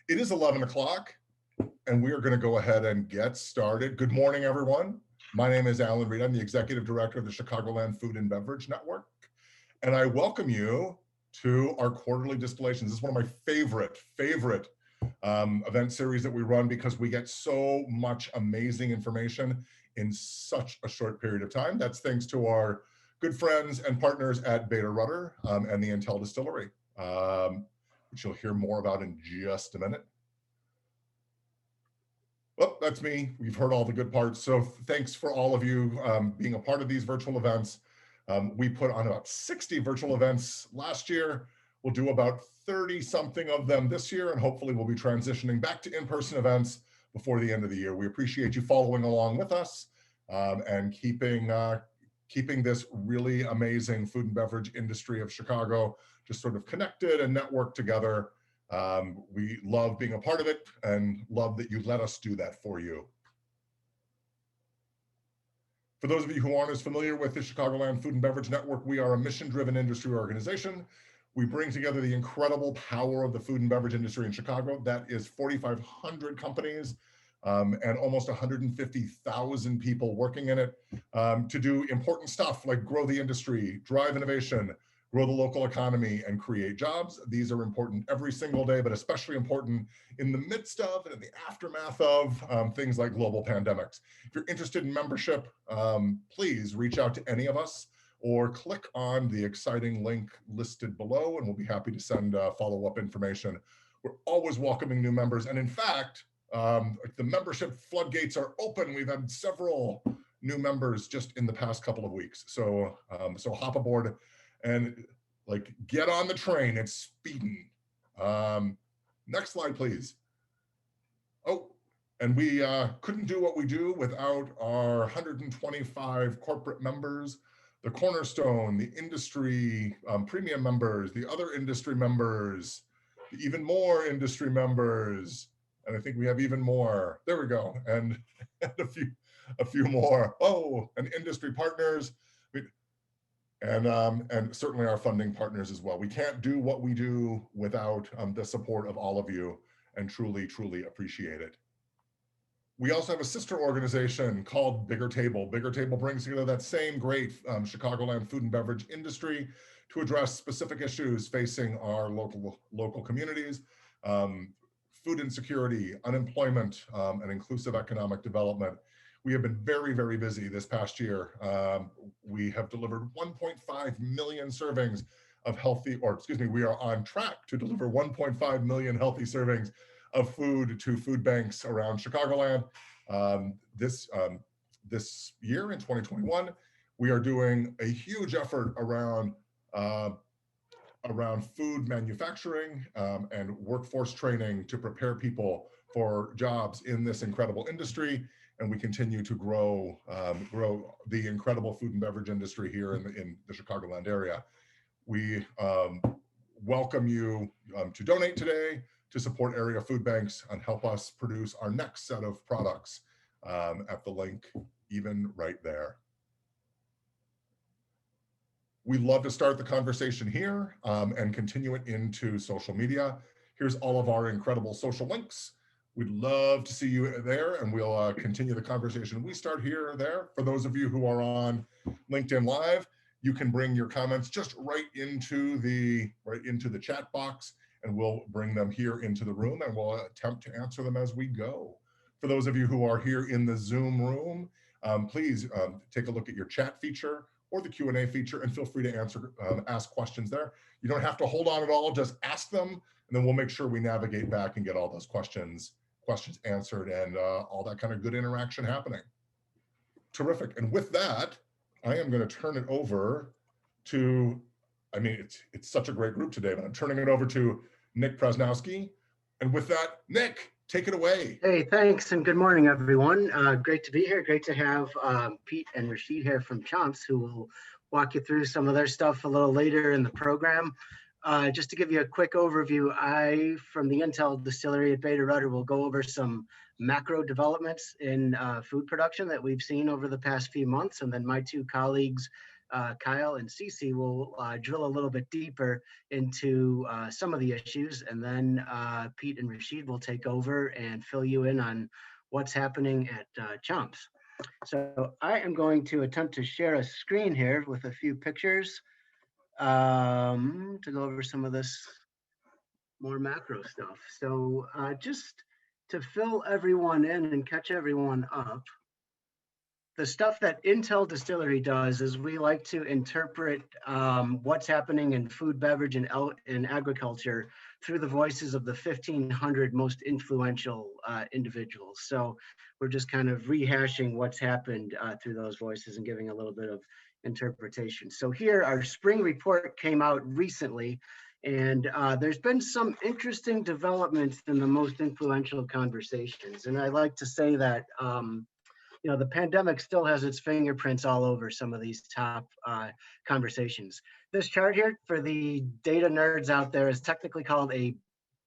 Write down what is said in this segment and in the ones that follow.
It is 11 o'clock, and we are going to go ahead and get started. Good morning, everyone. My name is Alan Reed. I'm the Executive Director of the Chicagoland Food and Beverage Network, and I welcome you to our quarterly distillations. This is one of my favorite event series that we run because we get so much amazing information in such a short period of time. That's thanks to our good friends and partners at Rutter and the Intel Distillery, which you'll hear more about in just a minute. Well, that's me. We've heard all the good parts. So thanks for all of you being a part of these virtual events. We put on about 60 virtual events last year. We'll do about 30 something of them this year, and hopefully we'll be transitioning back to in-person events before the end of the year. We appreciate you following along with us and keeping this really amazing food and beverage industry of Chicago just sort of connected and networked together. We love being a part of it and love that you let us do that for you. For those of you who aren't as familiar with the Chicagoland Food and Beverage Network, we are a mission-driven industry organization. We bring together the incredible power of the food and beverage industry in Chicago. That is 4,500 companies and almost 150,000 people working in it to do important stuff like grow the industry, drive innovation, grow the local economy, and create jobs. These are important every single day, but especially important in the midst of and in the aftermath of things like global pandemics. If you're interested in membership, please reach out to any of us or click on the exciting link listed below, and we'll be happy to send follow-up information. We're always welcoming new members, and in fact, the membership floodgates are open. We've had several new members just in the past couple of weeks. So hop aboard and get on the train. It's speeding. Next slide, please. Oh, and we couldn't do what we do without our 125 corporate members, the cornerstone, the industry premium members, the other industry members, the even more industry members, and I think we have even more. There we go, and a few more. Oh, and industry partners. And certainly our funding partners as well. We can't do what we do without the support of all of you, and truly, truly appreciate it. We also have a sister organization called Bigger Table. Bigger Table brings together that same great Chicagoland food and beverage industry to address specific issues facing our local communities, food insecurity, unemployment, and inclusive economic development. We have been very, very busy this past year. We have delivered 1.5 million servings of we are on track to deliver 1.5 million healthy servings of food to food banks around Chicagoland. This year in 2021, we are doing a huge effort around food manufacturing and workforce training to prepare people for jobs in this incredible industry. And we continue to grow the incredible food and beverage industry here in the Chicagoland area. We welcome you to donate today to support area food banks and help us produce our next set of products at the link even right there. We love to start the conversation here and continue it into social media. Here's all of our incredible social links. We'd love to see you there, and we'll continue the conversation we start here or there. For those of you who are on LinkedIn Live, you can bring your comments just right into the chat box, and we'll bring them here into the room, and we'll attempt to answer them as we go. For those of you who are here in the Zoom room, please take a look at your chat feature or the Q&A feature, and feel free to ask questions there. You don't have to hold on at all, just ask them, and then we'll make sure we navigate back and get all those questions answered and all that kind of good interaction happening. Terrific. And with that, I am going to turn it over to, it's such a great group today, but I'm turning it over to Nick Presnowski. And with that, Nick, take it away. Hey, thanks, and good morning, everyone. Great to be here. Great to have Pete and Rashid here from CHOMPS, who will walk you through some of their stuff a little later in the program. Just to give you a quick overview, I, from the Intel Distillery at Rutter, will go over some macro developments in food production that we've seen over the past few months, and then my two colleagues Kyle and Cece will drill a little bit deeper into some of the issues, and then Pete and Rashid will take over and fill you in on what's happening at CHOMPS. So I am going to attempt to share a screen here with a few pictures to go over some of this more macro stuff. So just to fill everyone in and catch everyone up, the stuff that Intel Distillery does is we like to interpret what's happening in food, beverage, and in agriculture through the voices of the 1,500 most influential individuals. So we're just kind of rehashing what's happened through those voices and giving a little bit of interpretation. So here, our spring report came out recently, and there's been some interesting developments in the most influential conversations. And I like to say that you know, the pandemic still has its fingerprints all over some of these top conversations. This chart here, for the data nerds out there, is technically called a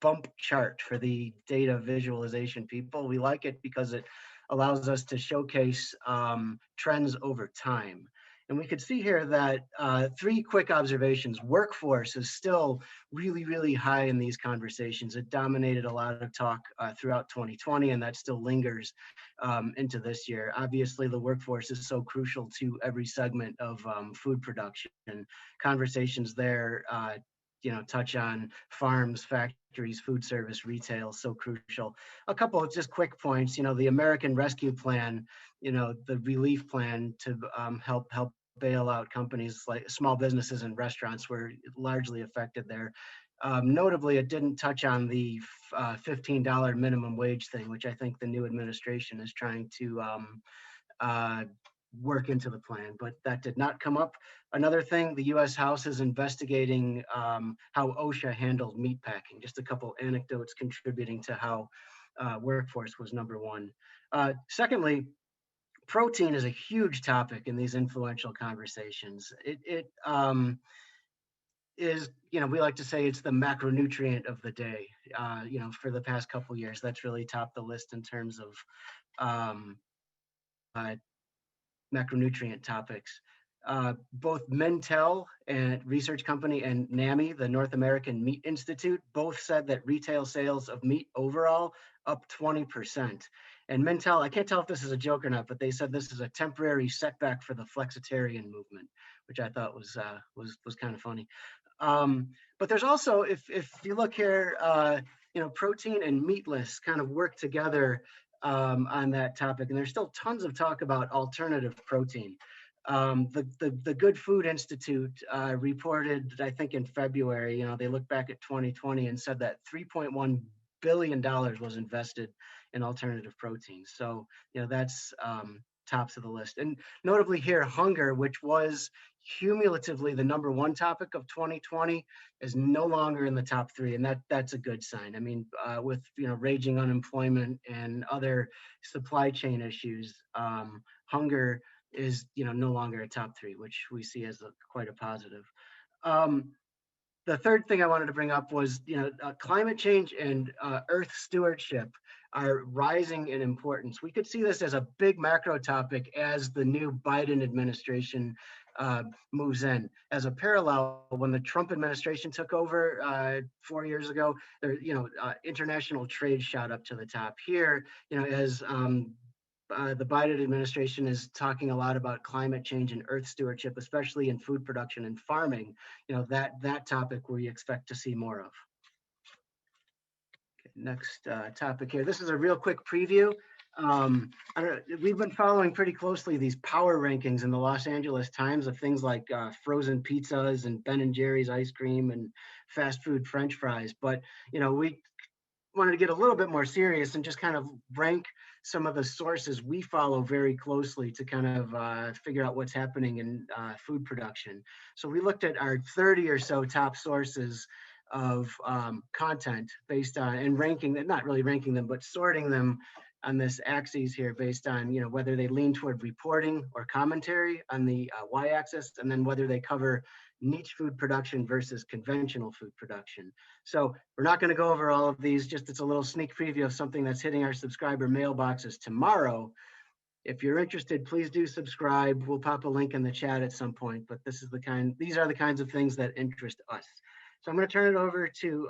bump chart for the data visualization people. We like it because it allows us to showcase trends over time. And we could see here that three quick observations. Workforce is still really, really high in these conversations. It dominated a lot of talk throughout 2020, and that still lingers into this year. Obviously, the workforce is so crucial to every segment of food production. Conversations there, you know, touch on farms, factories, food service, retail, so crucial. A couple of just quick points, you know, the American Rescue Plan, you know, the relief plan to help bail out companies like small businesses and restaurants were largely affected there. Notably, it didn't touch on the $15 minimum wage thing, which I think the new administration is trying to work into the plan, but that did not come up. Another thing, the U.S. House is investigating how OSHA handled meatpacking. Just a couple anecdotes contributing to how workforce was number one. Secondly, protein is a huge topic in these influential conversations. It is, you know, we like to say it's the macronutrient of the day. You know, for the past couple of years, that's really topped the list in terms of macronutrient topics. Both Mintel and research company and NAMI, the North American Meat Institute, both said that retail sales of meat overall up 20%. And Mintel, I can't tell if this is a joke or not, but they said this is a temporary setback for the flexitarian movement, which I thought was kind of funny. But there's also, if you look here, you know, protein and meatless kind of work together on that topic, and there's still tons of talk about alternative protein. The Good Food Institute reported, I think in February, you know, they looked back at 2020 and said that $3.1 billion was invested in alternative proteins. So, you know, that's tops of the list. And notably here, hunger, which was cumulatively the number one topic of 2020, is no longer in the top three, and that's a good sign. I mean, with, you know, raging unemployment and other supply chain issues, hunger is, you know, no longer a top three, which we see as quite a positive. The third thing I wanted to bring up was, you know, climate change and earth stewardship are rising in importance. We could see this as a big macro topic as the new Biden administration moves in. As a parallel, when the Trump administration took over 4 years ago, there, you know, international trade shot up to the top. Here, you know, as the Biden administration is talking a lot about climate change and earth stewardship, especially in food production and farming. You know, that topic we expect to see more of. Okay, next topic here. This is a real quick preview. We've been following pretty closely these power rankings in the Los Angeles Times of things like frozen pizzas and Ben & Jerry's ice cream and fast food French fries. But, you know, we wanted to get a little bit more serious and just kind of rank some of the sources we follow very closely to kind of figure out what's happening in food production. So we looked at our 30 or so top sources of content based on, and ranking them, not really ranking them, but sorting them on this axis here based on, you know, whether they lean toward reporting or commentary on the y-axis, and then whether they cover niche food production versus conventional food production. So we're not going to go over all of these, just it's a little sneak preview of something that's hitting our subscriber mailboxes tomorrow. If you're interested, please do subscribe. We'll pop a link in the chat at some point, but these are the kinds of things that interest us. So I'm going to turn it over to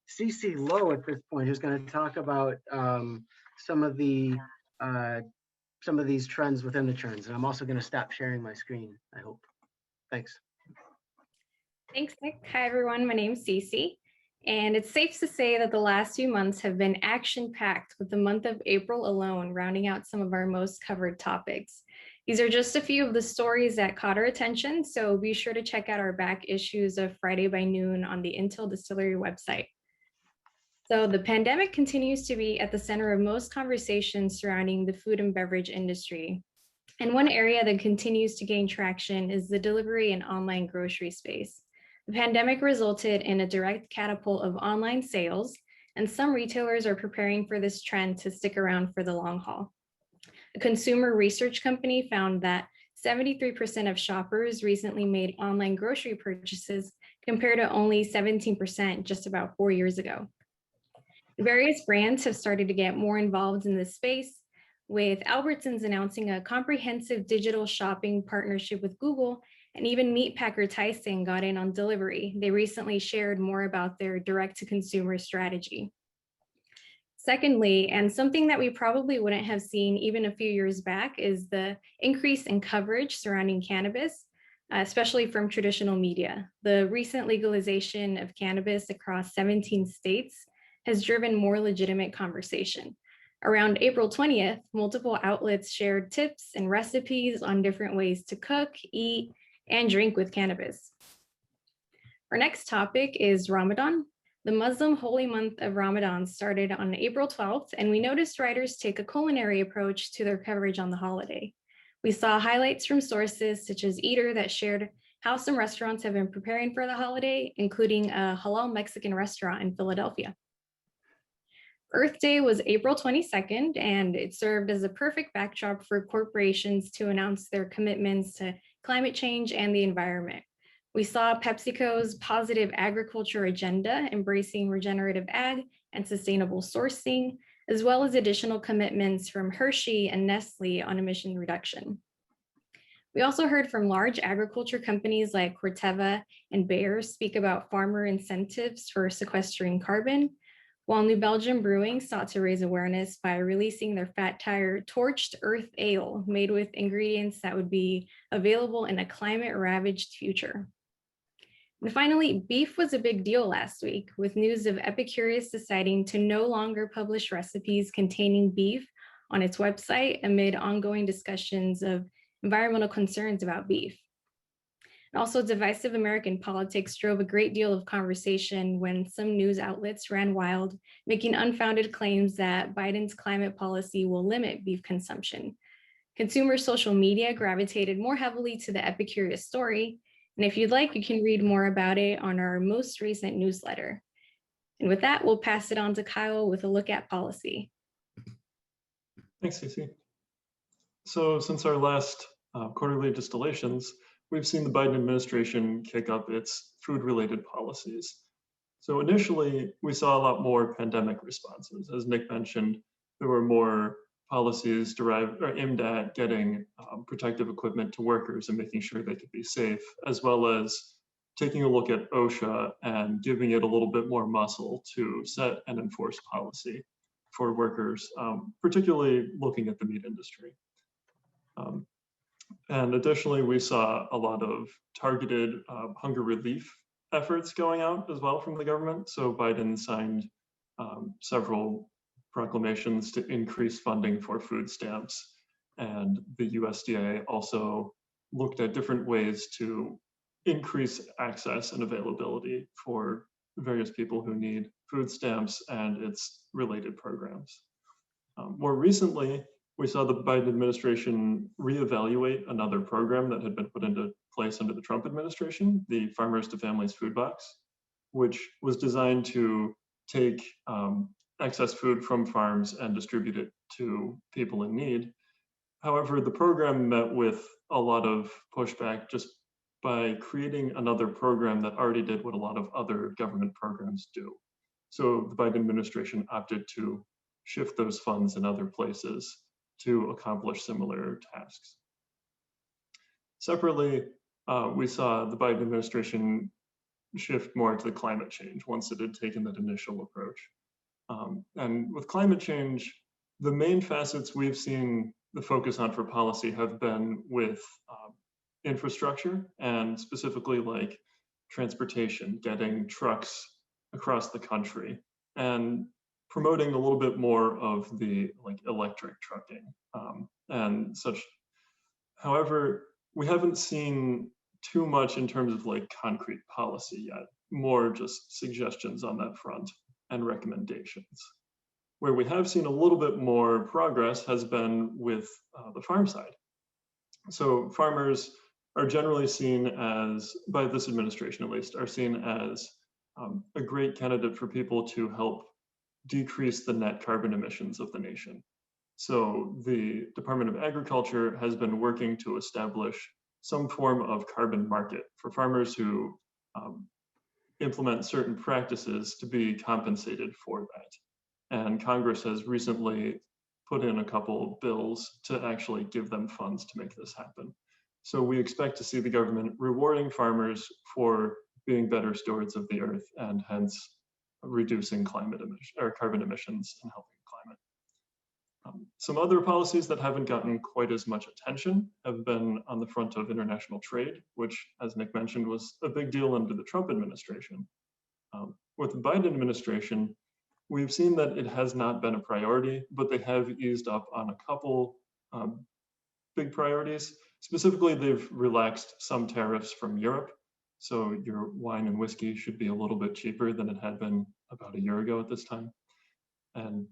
CC Lowe at this point, who's going to talk about some of these trends within the trends. And I'm also going to stop sharing my screen, I hope. Thanks. Thanks, Nick. Hi, everyone. My name's Cece, and it's safe to say that the last few months have been action-packed, with the month of April alone rounding out some of our most covered topics. These are just a few of the stories that caught our attention, so be sure to check out our back issues of Friday by Noon on the Intel Distillery website. So the pandemic continues to be at the center of most conversations surrounding the food and beverage industry. And one area that continues to gain traction is the delivery and online grocery space. The pandemic resulted in a direct catapult of online sales, and some retailers are preparing for this trend to stick around for the long haul. A consumer research company found that 73% of shoppers recently made online grocery purchases compared to only 17% just about 4 years ago. Various brands have started to get more involved in this space, with Albertsons announcing a comprehensive digital shopping partnership with Google, and even Meatpacker Tyson got in on delivery. They recently shared more about their direct-to-consumer strategy. Secondly, and something that we probably wouldn't have seen even a few years back, is the increase in coverage surrounding cannabis, especially from traditional media. The recent legalization of cannabis across 17 states has driven more legitimate conversation. Around April 20th, multiple outlets shared tips and recipes on different ways to cook, eat, and drink with cannabis. Our next topic is Ramadan. The Muslim holy month of Ramadan started on April 12th, and we noticed writers take a culinary approach to their coverage on the holiday. We saw highlights from sources such as Eater that shared how some restaurants have been preparing for the holiday, including a halal Mexican restaurant in Philadelphia. Earth Day was April 22nd, and it served as a perfect backdrop for corporations to announce their commitments to climate change and the environment. We saw PepsiCo's positive agriculture agenda embracing regenerative ag and sustainable sourcing, as well as additional commitments from Hershey and Nestle on emission reduction. We also heard from large agriculture companies like Corteva and Bayer speak about farmer incentives for sequestering carbon, while New Belgium Brewing sought to raise awareness by releasing their Fat Tire Torched Earth Ale made with ingredients that would be available in a climate-ravaged future. And finally, beef was a big deal last week, with news of Epicurious deciding to no longer publish recipes containing beef on its website amid ongoing discussions of environmental concerns about beef. And also, divisive American politics drove a great deal of conversation when some news outlets ran wild, making unfounded claims that Biden's climate policy will limit beef consumption. Consumer social media gravitated more heavily to the Epicurious story, and if you'd like, you can read more about it on our most recent newsletter. And with that, we'll pass it on to Kyle with a look at policy. Thanks, Cece. So since our last quarterly distillations, we've seen the Biden administration kick up its food-related policies. So initially, we saw a lot more pandemic responses. As Nick mentioned, there were more policies aimed at getting protective equipment to workers and making sure they could be safe, as well as taking a look at OSHA and giving it a little bit more muscle to set and enforce policy for workers, particularly looking at the meat industry. And additionally, we saw a lot of targeted hunger relief efforts going out as well from the government. So Biden signed several proclamations to increase funding for food stamps. And the USDA also looked at different ways to increase access and availability for various people who need food stamps and its related programs. More recently, we saw the Biden administration reevaluate another program that had been put into place under the Trump administration, the Farmers to Families Food Box, which was designed to take excess food from farms and distribute it to people in need. However, the program met with a lot of pushback just by creating another program that already did what a lot of other government programs do. So the Biden administration opted to shift those funds in other places to accomplish similar tasks. Separately, we saw the Biden administration shift more to the climate change once it had taken that initial approach. And with climate change, the main facets we've seen the focus on for policy have been with infrastructure, and specifically like transportation, getting trucks across the country, and promoting a little bit more of the like electric trucking and such. However, we haven't seen too much in terms of like concrete policy yet, more just suggestions on that front and recommendations. Where we have seen a little bit more progress has been with the farm side. So farmers are generally seen as, by this administration at least, are seen as a great candidate for people to help decrease the net carbon emissions of the nation. So the Department of Agriculture has been working to establish some form of carbon market for farmers who implement certain practices to be compensated for that. And Congress has recently put in a couple bills to actually give them funds to make this happen. So we expect to see the government rewarding farmers for being better stewards of the earth and hence reducing climate emission or carbon emissions and helping climate. Some other policies that haven't gotten quite as much attention have been on the front of international trade, which, as Nick mentioned, was a big deal under the Trump administration. With the Biden administration, we've seen that it has not been a priority, but they have eased up on a couple big priorities. Specifically, they've relaxed some tariffs from Europe. So your wine and whiskey should be a little bit cheaper than it had been about a year ago at this time. And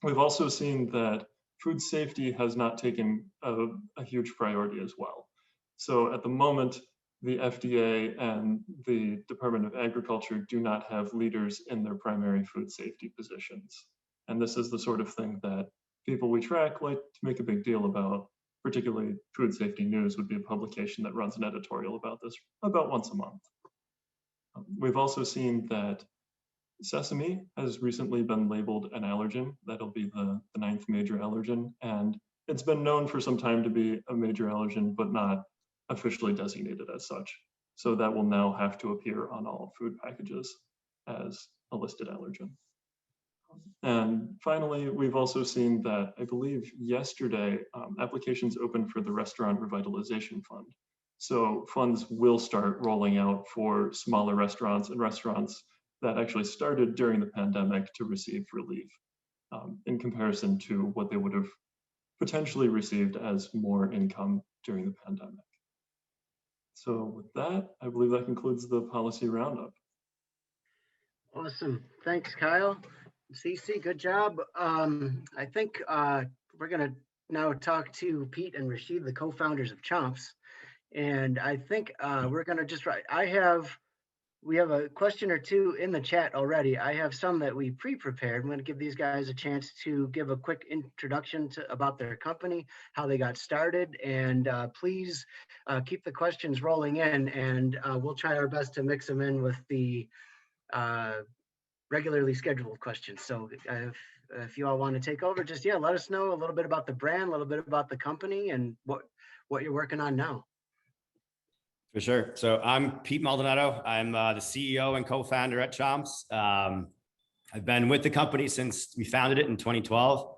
we've also seen that food safety has not taken a huge priority as well. So at the moment, the FDA and the Department of Agriculture do not have leaders in their primary food safety positions. And this is the sort of thing that people we track like to make a big deal about. Particularly Food Safety News would be a publication that runs an editorial about this about once a month. We've also seen that sesame has recently been labeled an allergen. That'll be the 9th major allergen. And it's been known for some time to be a major allergen, but not officially designated as such. So that will now have to appear on all food packages as a listed allergen. And finally, we've also seen that, I believe yesterday, applications opened for the Restaurant Revitalization Fund. So funds will start rolling out for smaller restaurants and restaurants that actually started during the pandemic to receive relief in comparison to what they would have potentially received as more income during the pandemic. So with that, I believe that concludes the policy roundup. Awesome. Thanks, Kyle. Cece, good job. I think we're going to now talk to Pete and Rashid, the co-founders of CHOMPS. And I think we're going to just write. We have a question or two in the chat already. I have some that we pre-prepared. I'm going to give these guys a chance to give a quick introduction about their company, how they got started, and please keep the questions rolling in, and we'll try our best to mix them in with the regularly scheduled questions. So if you all want to take over, just let us know a little bit about the brand, a little bit about the company, and what you're working on now. For sure. So I'm Pete Maldonado. I'm the CEO and co-founder at CHOMPS. I've been with the company since we founded it in 2012.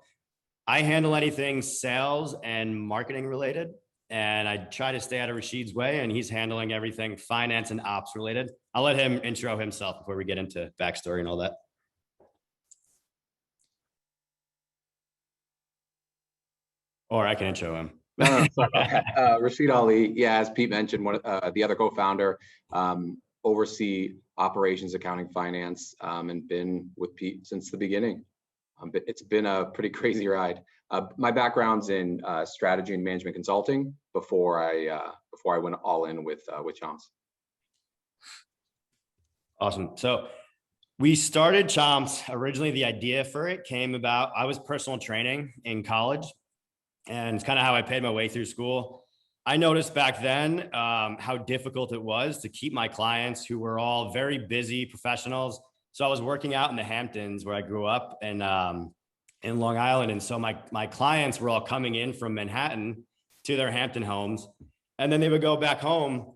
I handle anything sales and marketing related, and I try to stay out of Rashid's way, and he's handling everything finance and ops related. I'll let him intro himself before we get into backstory and all that. Or I can intro him. Rashid Ali, as Pete mentioned, the other co-founder, oversee operations, accounting, finance, and been with Pete since the beginning. It's been a pretty crazy ride. My background's in strategy and management consulting before I went all in with CHOMPS. Awesome. So we started CHOMPS. Originally, the idea for it came about, I was personal training in college, and it's kind of how I paid my way through school. I noticed back then how difficult it was to keep my clients, who were all very busy professionals. So I was working out in the Hamptons where I grew up, and in Long Island. And so my clients were all coming in from Manhattan to their Hampton homes. And then they would go back home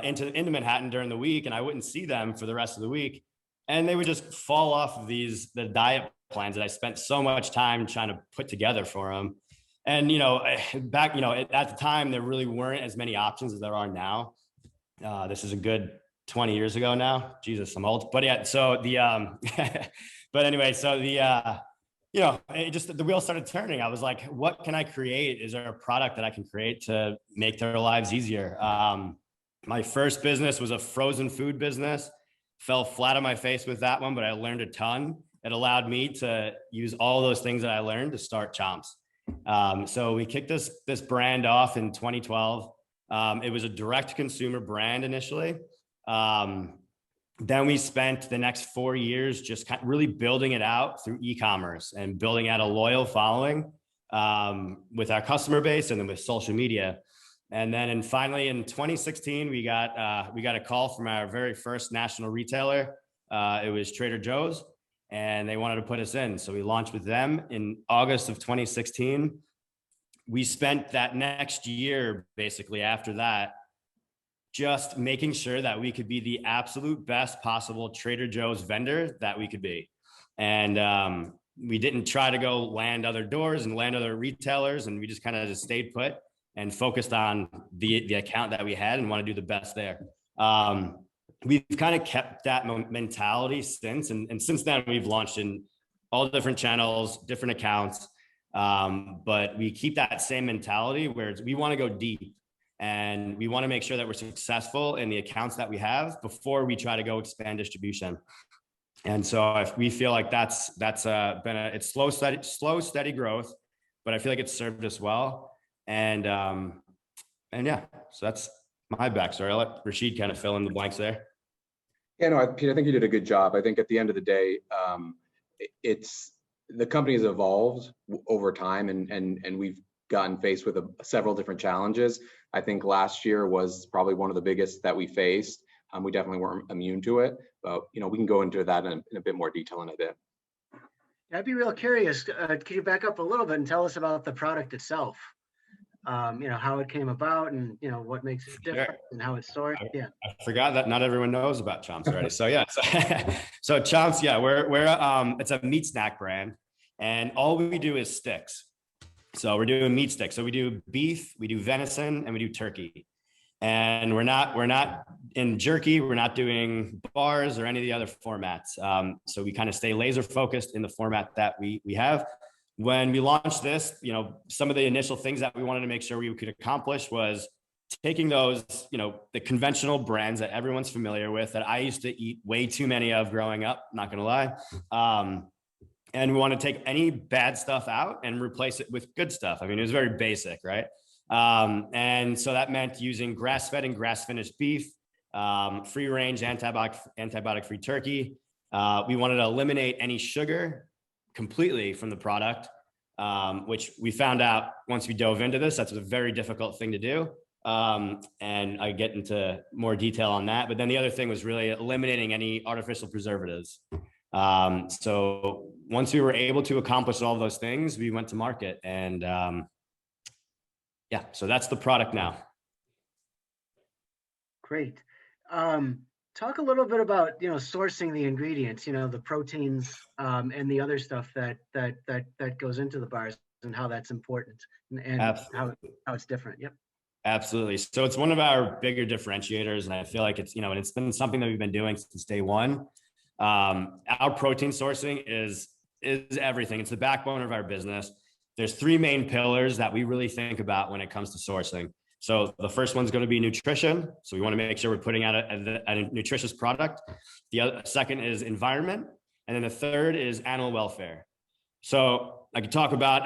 into Manhattan during the week, and I wouldn't see them for the rest of the week. And they would just fall off of the diet plans that I spent so much time trying to put together for them. And, back, at the time, there really weren't as many options as there are now. This is a good 20 years ago now. Jesus, I'm old. But yeah, so but anyway, so the wheel started turning. I was like, what can I create? Is there a product that I can create to make their lives easier? My first business was a frozen food business. Fell flat on my face with that one, but I learned a ton. It allowed me to use all those things that I learned to start CHOMPS. So we kicked this brand off in 2012. It was a direct consumer brand initially. Then we spent the next 4 years just really building it out through e-commerce and building out a loyal following with our customer base and then with social media. And then finally in 2016, we got a call from our very first national retailer. It was Trader Joe's, and they wanted to put us in. So we launched with them in August of 2016. We spent that next year, basically after that, just making sure that we could be the absolute best possible Trader Joe's vendor that we could be. And we didn't try to go land other doors and land other retailers. And we just kind of just stayed put and focused on the account that we had and want to do the best there. We've kind of kept that mentality since. And since then, we've launched in all different channels, different accounts. But we keep that same mentality where we want to go deep. And we want to make sure that we're successful in the accounts that we have before we try to go expand distribution. And so if we feel like that's been it's slow, steady growth, but I feel like it's served us well. And yeah, so that's my backstory. I'll let Rashid kind of fill in the blanks there. Yeah, no, Pete, I think you did a good job. I think at the end of the day, the company has evolved over time, and we've gotten faced with several different challenges. I think last year was probably one of the biggest that we faced. We definitely weren't immune to it, but we can go into that in a bit more detail in a bit. I'd be real curious. Could you back up a little bit and tell us about the product itself? How it came about, and what makes it different, and how it's sourced. Yeah, I forgot that not everyone knows about CHOMPS already. So yeah, so CHOMPS, yeah, we're it's a meat snack brand, and all we do is sticks. So we're doing meat sticks. So we do beef, we do venison, and we do turkey. And we're not in jerky. We're not doing bars or any of the other formats. So we kind of stay laser focused in the format that we have. When we launched this, some of the initial things that we wanted to make sure we could accomplish was taking those, the conventional brands that everyone's familiar with that I used to eat way too many of growing up, not gonna lie. And we want to take any bad stuff out and replace it with good stuff. I mean, it was very basic, right? And so that meant using grass-fed and grass-finished beef, free-range, antibiotic-free turkey. We wanted to eliminate any sugar completely from the product, which we found out once we dove into this, that's a very difficult thing to do. And I get into more detail on that. But then the other thing was really eliminating any artificial preservatives. So once we were able to accomplish all those things, we went to market, and yeah, so that's the product now. Great. Talk a little bit about sourcing the ingredients, the proteins and the other stuff that goes into the bars, and how that's important, and how it's different. Yep. Absolutely. So it's one of our bigger differentiators, and I feel like it's and it's been something that we've been doing since day one. Our protein sourcing is everything. It's the backbone of our business. There's three main pillars that we really think about when it comes to sourcing. So the first one's going to be nutrition. So we want to make sure we're putting out a nutritious product. The second is environment. And then the third is animal welfare. So I could talk about,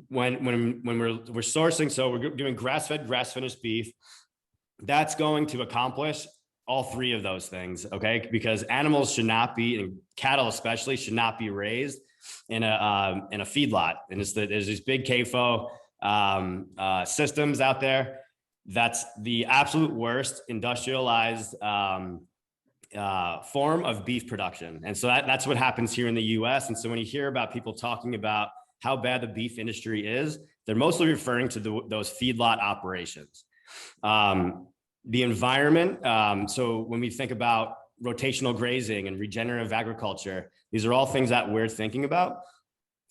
when we're sourcing, so we're doing grass-fed, grass-finished beef. That's going to accomplish all three of those things, okay? Because animals should not be, and cattle especially, should not be raised in a feedlot. And there's these big CAFO systems out there. That's the absolute worst industrialized form of beef production. And so that's what happens here in the US. And so when you hear about people talking about how bad the beef industry is, they're mostly referring to those feedlot operations. The environment, so when we think about rotational grazing and regenerative agriculture, these are all things that we're thinking about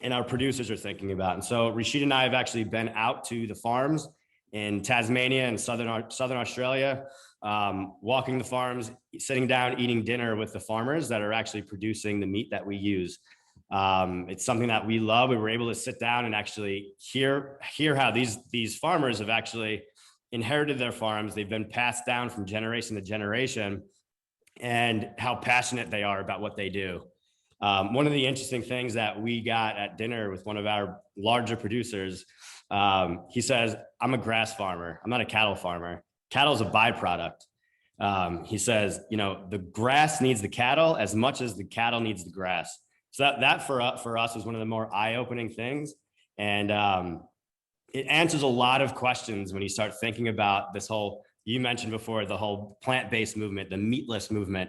and our producers are thinking about. And so Rashid and I have actually been out to the farms in Tasmania and Southern Australia, walking the farms, sitting down, eating dinner with the farmers that are actually producing the meat that we use. It's something that we love. We were able to sit down and actually hear how these farmers have actually inherited their farms. They've been passed down from generation to generation, and how passionate they are about what they do. One of the interesting things that we got at dinner with one of our larger producers, he says, I'm a grass farmer. I'm not a cattle farmer. Cattle is a byproduct. He says, the grass needs the cattle as much as the cattle needs the grass. So that for us was one of the more eye-opening things. And it answers a lot of questions when you start thinking about this whole, you mentioned before, the whole plant-based movement, the meatless movement.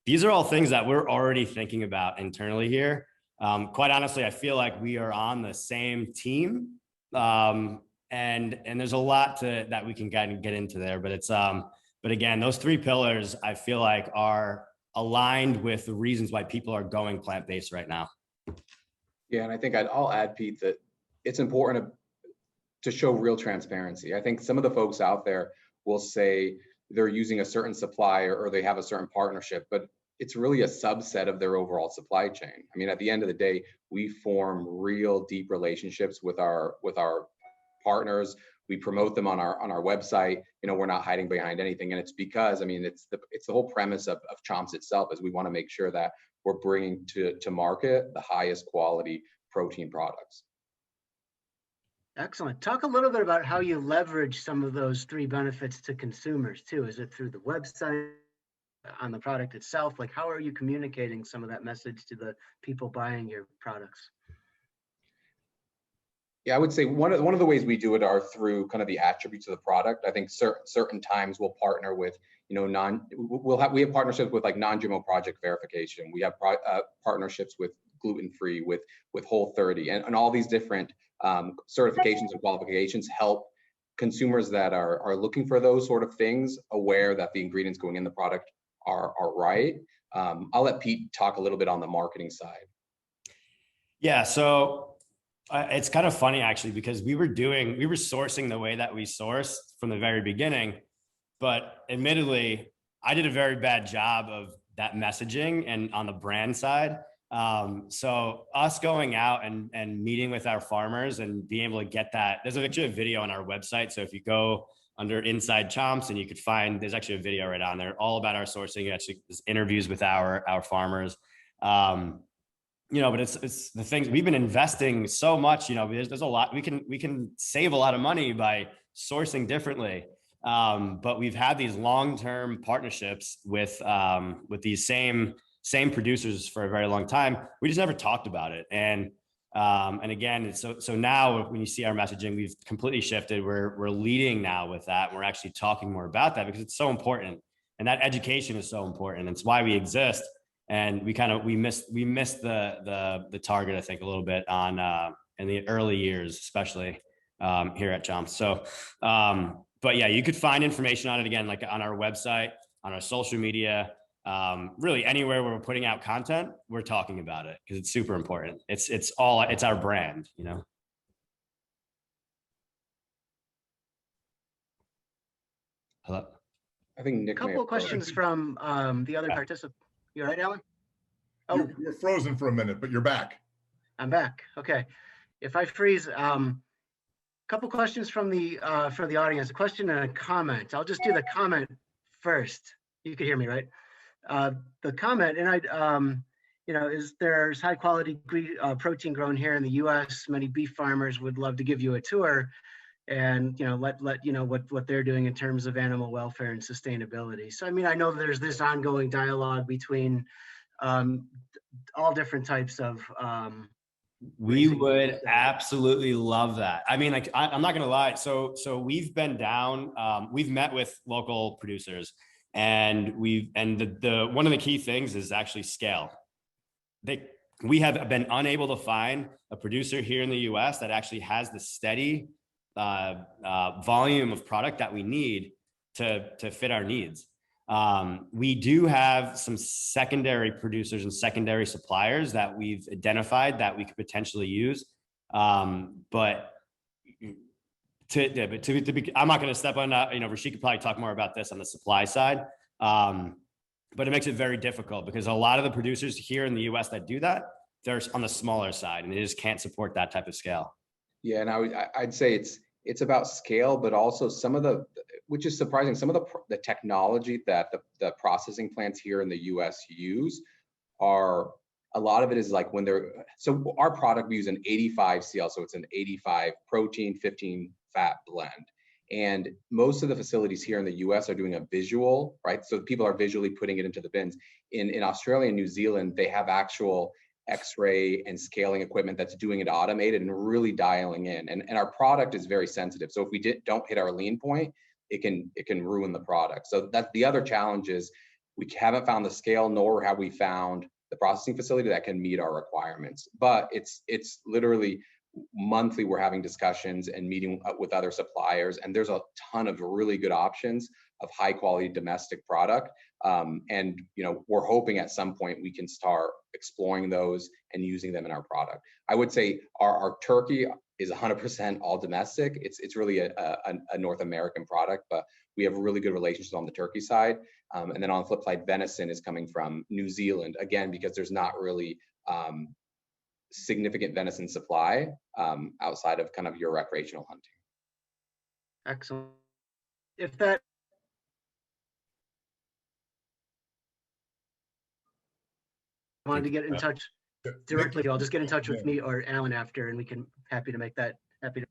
These are all things that we're already thinking about internally here. Quite honestly, I feel like we are on the same team. And there's a lot that we can get into there, but again, those three pillars I feel like are aligned with the reasons why people are going plant-based right now. Yeah, and I think I'll add, Pete, that it's important to show real transparency. I think some of the folks out there will say they're using a certain supplier or they have a certain partnership, but it's really a subset of their overall supply chain. I mean, at the end of the day, we form real deep relationships with our partners. We promote them on our website. We're not hiding behind anything, and it's because, I mean, it's the whole premise of CHOMPS itself, is we want to make sure that we're bringing to market the highest quality protein products. Excellent. Talk a little bit about how you leverage some of those three benefits to consumers too. Is it through the website, on the product itself? Like, how are you communicating some of that message to the people buying your products? Yeah, I would say one of the ways we do it are through kind of the attributes of the product. I think certain times we'll partner with, we have partnerships with like non-GMO project verification. We have partnerships with gluten-free, with Whole30, and all these different certifications and qualifications help consumers that are looking for those sort of things aware that the ingredients going in the product are right. I'll let Pete talk a little bit on the marketing side. Yeah, so it's kind of funny actually, because we were sourcing the way that we sourced from the very beginning, but admittedly, I did a very bad job of that messaging and on the brand side. So us going out and meeting with our farmers and being able to get that, there's actually a video on our website. So if you go under Inside CHOMPS, and you could find, there's actually a video right on there, all about our sourcing. Actually, there's interviews with our farmers. But it's the things we've been investing so much, there's a lot, we can save a lot of money by sourcing differently. But we've had these long-term partnerships with these same producers for a very long time. We just never talked about it. And again, so now when you see our messaging, we've completely shifted. We're leading now with that. We're actually talking more about that because it's so important. And that education is so important. It's why we exist. And we missed the target, I think, a little bit on in the early years, especially here at CHOMPS. So, but yeah, you could find information on it again, like on our website, on our social media, really anywhere where we're putting out content, we're talking about it because it's super important. It's our brand, Hello. I think Nick. A couple of questions from the other participants. You all right, Alan? Oh, you're frozen for a minute, but you're back. I'm back. Okay. If I freeze, couple questions from the for the audience. A question and a comment. I'll just do the comment first. You can hear me, right? The comment, and is there's high quality protein grown here in the U.S. Many beef farmers would love to give you a tour, and let you know what they're doing in terms of animal welfare and sustainability. So I mean, I know there's this ongoing dialogue between all different types of we would absolutely love that. I mean, I'm not gonna lie, so we've been down, we've met with local producers, And one of the key things is actually scale. We have been unable to find a producer here in the US that actually has the steady volume of product that we need to fit our needs. We do have some secondary producers and secondary suppliers that we've identified that we could potentially use. But I'm not going to step on that. Rashid could probably talk more about this on the supply side. But it makes it very difficult because a lot of the producers here in the US that do that, they're on the smaller side and they just can't support that type of scale. Yeah, and I'd say it's about scale, but also some of which is surprising, some of the technology that the processing plants here in the US use a lot of it is like so our product, we use an 85 CL, so it's an 85 protein, 15 fat blend. And most of the facilities here in the US are doing a visual, right? So people are visually putting it into the bins. In Australia and New Zealand, they have actual X-ray and scaling equipment that's doing it automated and really dialing in. And our product is very sensitive. So if we don't hit our lean point, it can ruin the product. So that's the other challenge is we haven't found the scale, nor have we found the processing facility that can meet our requirements. But it's literally monthly we're having discussions and meeting with other suppliers, and there's a ton of really good options of high quality domestic product. And we're hoping at some point we can start exploring those and using them in our product. I would say our turkey is 100% all domestic. It's really a North American product, but we have a really good relationship on the turkey side. And then on the flip side, venison is coming from New Zealand, again, because there's not really significant venison supply outside of kind of your recreational hunting. Excellent. If that wanted to get in touch directly, I'll just get in touch with me or Alan after, and we can happy to make that happy.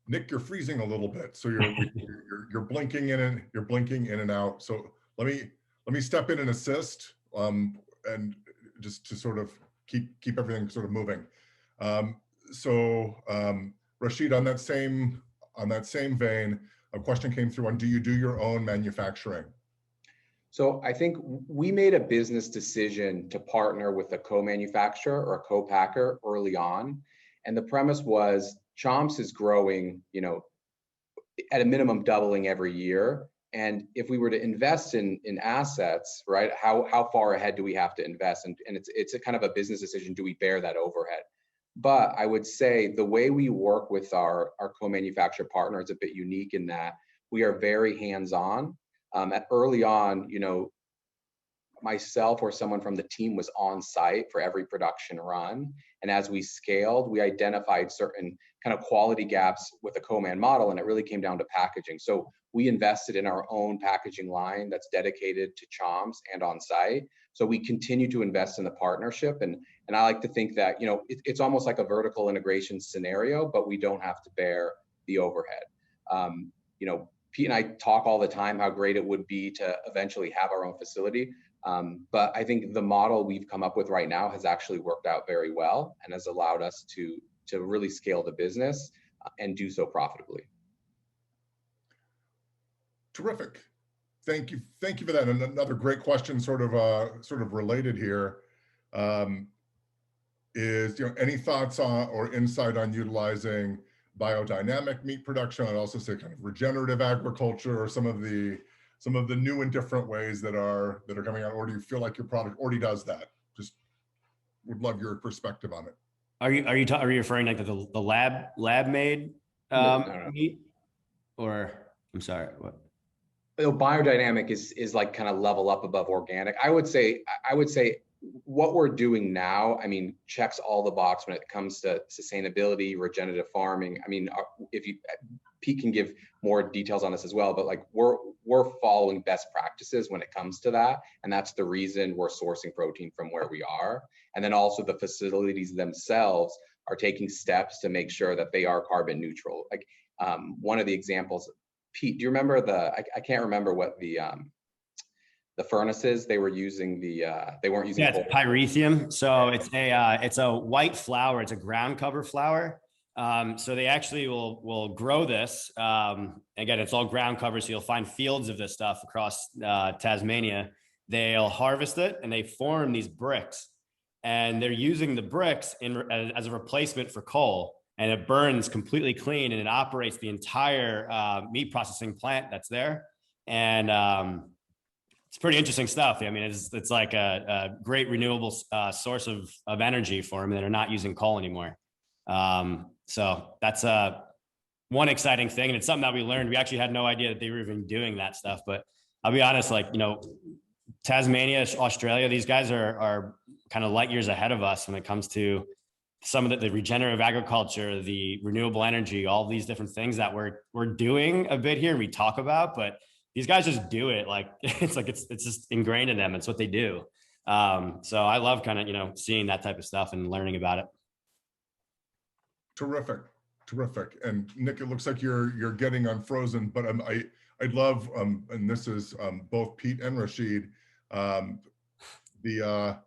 Nick, you're freezing a little bit, so you're blinking in and out. So let me step in and assist, and just to sort of keep everything sort of moving. Rashid, on that same vein, a question came through on, do you do your own manufacturing? So I think we made a business decision to partner with a co-manufacturer or a co-packer early on. And the premise was CHOMPS is growing, at a minimum doubling every year. And if we were to invest in assets, right, how far ahead do we have to invest? And it's a kind of a business decision. Do we bear that overhead? But I would say the way we work with our co-manufacturer partner is a bit unique in that we are very hands-on. Early on, myself or someone from the team was on site for every production run. And as we scaled, we identified certain kind of quality gaps with the co-man model, and it really came down to packaging. So we invested in our own packaging line that's dedicated to CHOMPS and on site. So we continue to invest in the partnership. And I like to think that, it's almost like a vertical integration scenario, but we don't have to bear the overhead. Pete and I talk all the time how great it would be to eventually have our own facility. But I think the model we've come up with right now has actually worked out very well and has allowed us to really scale the business and do so profitably. Terrific. Thank you for that. And another great question, sort of related here, is any thoughts on or insight on utilizing biodynamic meat production? I'd also say kind of regenerative agriculture, or some of the new and different ways that are coming out. Or do you feel like your product already does that? Just would love your perspective on it. Are you referring like the lab made No. meat, or I'm sorry, what? Biodynamic is like kind of level up above organic. I would say what we're doing now, checks all the box when it comes to sustainability, regenerative farming. Pete can give more details on this as well, but like we're following best practices when it comes to that. And that's the reason we're sourcing protein from where we are. And then also the facilities themselves are taking steps to make sure that they are carbon neutral. Like one of the examples, Pete, do you remember I can't remember what the furnaces they were using, they weren't using. Yeah, it's pyrethrum. So it's a white flour. It's a ground cover flour. So they actually will grow this. Again, it's all ground cover, so you'll find fields of this stuff across Tasmania. They'll harvest it and they form these bricks, and they're using the bricks as a replacement for coal, and it burns completely clean, and it operates the entire meat processing plant that's there. And it's pretty interesting stuff. I mean, it's like a great renewable source of energy for them that are not using coal anymore. So that's one exciting thing. And it's something that we learned. We actually had no idea that they were even doing that stuff. But I'll be honest, like, Tasmania, Australia, these guys are kind of light years ahead of us when it comes to some of the regenerative agriculture, the renewable energy, all these different things that we're doing a bit here and we talk about, but these guys just do it. It's just ingrained in them. It's what they do. So I love kind of, seeing that type of stuff and learning about it. Terrific. And Nick, it looks like you're getting unfrozen, but I'd love, and this is both Pete and Rashid, the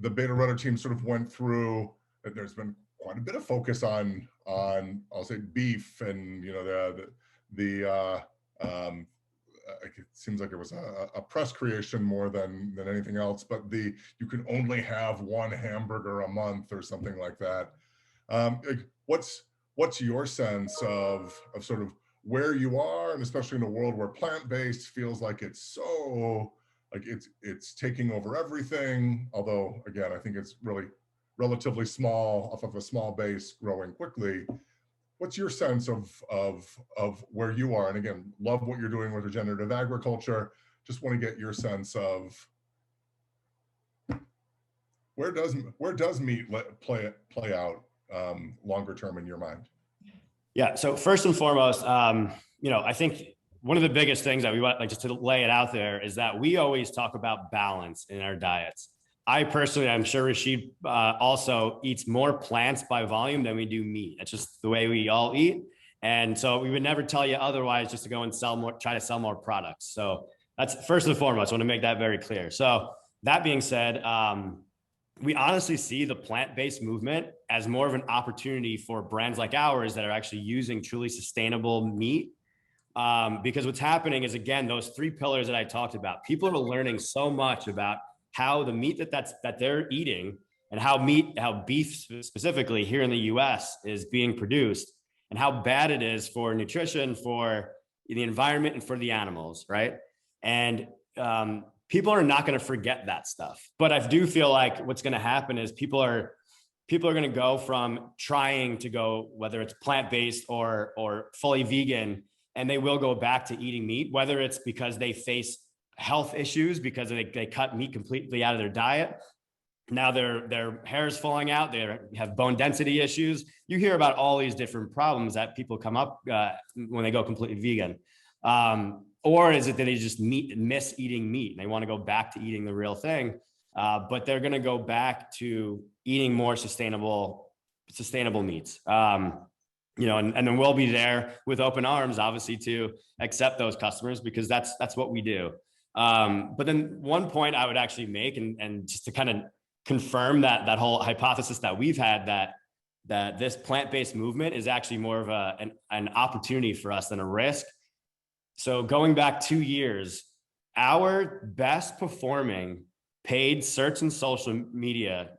Beta Rutter team sort of went through, there's been quite a bit of focus on I'll say beef, and it seems like it was a press creation more than anything else, but you can only have one hamburger a month or something like that. What's your sense of sort of where you are, and especially in a world where plant-based feels like it's so it's taking over everything, although again I think it's really relatively small, off of a small base, growing quickly. What's your sense of where you are? And again, love what you're doing with regenerative agriculture. Just want to get your sense of where does meat play out longer term in your mind? Yeah. So first and foremost, I think one of the biggest things that we want, just to lay it out there, is that we always talk about balance in our diets. I personally, I'm sure Rashid also eats more plants by volume than we do meat. It's just the way we all eat. And so we would never tell you otherwise, just to go and try to sell more products. So that's first and foremost. I want to make that very clear. So that being said, we honestly see the plant-based movement as more of an opportunity for brands like ours that are actually using truly sustainable meat. Because what's happening is, again, those three pillars that I talked about, people are learning so much about how the meat that they're eating, and how beef specifically here in the US is being produced, and how bad it is for nutrition, for the environment, and for the animals, right? And people are not going to forget that stuff. But I do feel like what's going to happen is people are going to go from trying to go, whether it's plant-based or fully vegan, and they will go back to eating meat, whether it's because they face health issues because they cut meat completely out of their diet. Now their hair is falling out, they have bone density issues. You hear about all these different problems that people come up when they go completely vegan. Or is it that they just miss eating meat and they want to go back to eating the real thing, but they're going to go back to eating more sustainable meats. And then we'll be there with open arms, obviously, to accept those customers, because that's what we do. But then one point I would actually make, and just to kind of confirm that whole hypothesis that we've had, that this plant-based movement is actually more of an opportunity for us than a risk. So going back 2 years, our best performing paid search and social media,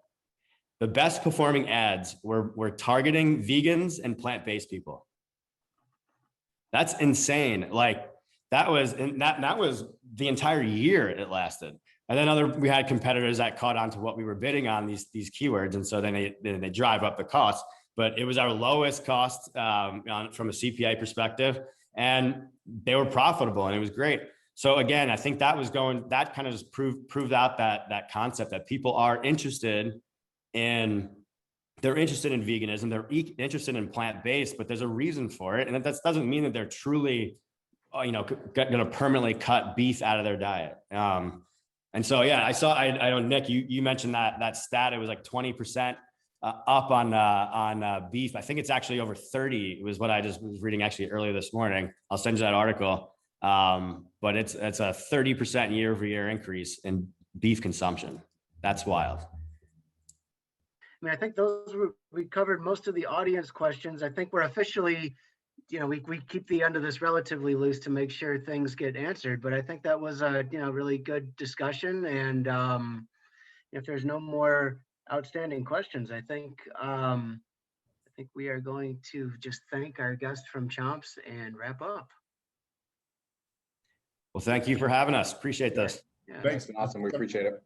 the best performing ads were targeting vegans and plant-based people. That's insane. Like that was the entire year it lasted. And then we had competitors that caught on to what we were bidding on, these keywords. And so then they drive up the cost, but it was our lowest cost from a CPA perspective, and they were profitable, and it was great. So again, I think that kind of just proved out that concept that people are interested in. They're interested in veganism. They're interested in plant-based, but there's a reason for it. And that doesn't mean that they're truly, going to permanently cut beef out of their diet. And so, yeah, I know, Nick, you mentioned that stat. It was like 20% up on beef. I think it's actually over 30. It was what I just was reading actually earlier this morning. I'll send you that article. But it's a 30% year-over-year increase in beef consumption. That's wild. mean, I think we covered most of the audience questions. I think we're officially, we keep the end of this relatively loose to make sure things get answered, but I think that was a, really good discussion. And if there's no more outstanding questions, I think we are going to just thank our guest from CHOMPS and wrap up. Well, thank you for having us. Appreciate this. Yeah. Thanks. It's been awesome. We appreciate it.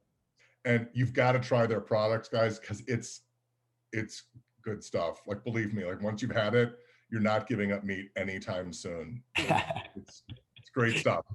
And you've got to try their products, guys, because it's good stuff. Like, believe me, like once you've had it, you're not giving up meat anytime soon. It's great stuff.